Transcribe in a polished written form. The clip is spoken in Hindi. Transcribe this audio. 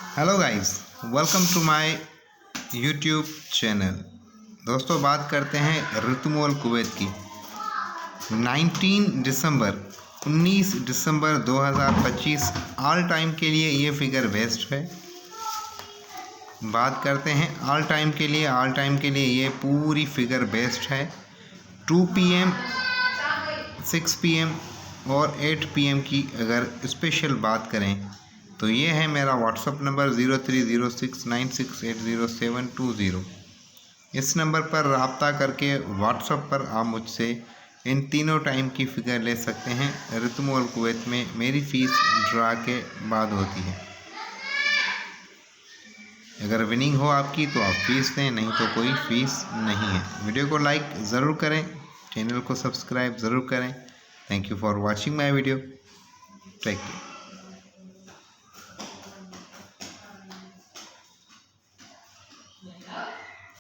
Hello guys, welcome to my YouTube channel. दोस्तों, बात करते हैं ऋतुमोल कुवैत की। 19 दिसंबर 2025 ऑल टाइम के लिए ये फिगर बेस्ट है। बात करते हैं ऑल टाइम के लिए ये पूरी फिगर बेस्ट है। 2 PM, 6 PM और 8 PM की अगर स्पेशल बात करें तो ये है मेरा व्हाट्सअप नंबर 030696807020। इस नंबर पर रब्ता करके व्हाट्सअप पर आप मुझसे इन तीनों टाइम की फ़िगर ले सकते हैं। ऋतुमोल कुवैत में मेरी फ़ीस ड्रा के बाद होती है। अगर विनिंग हो आपकी तो आप फ़ीस दें, नहीं तो कोई फ़ीस नहीं है। वीडियो को लाइक ज़रूर करें, चैनल को सब्सक्राइब ज़रूर करें। Thank you for watching my video. Take care.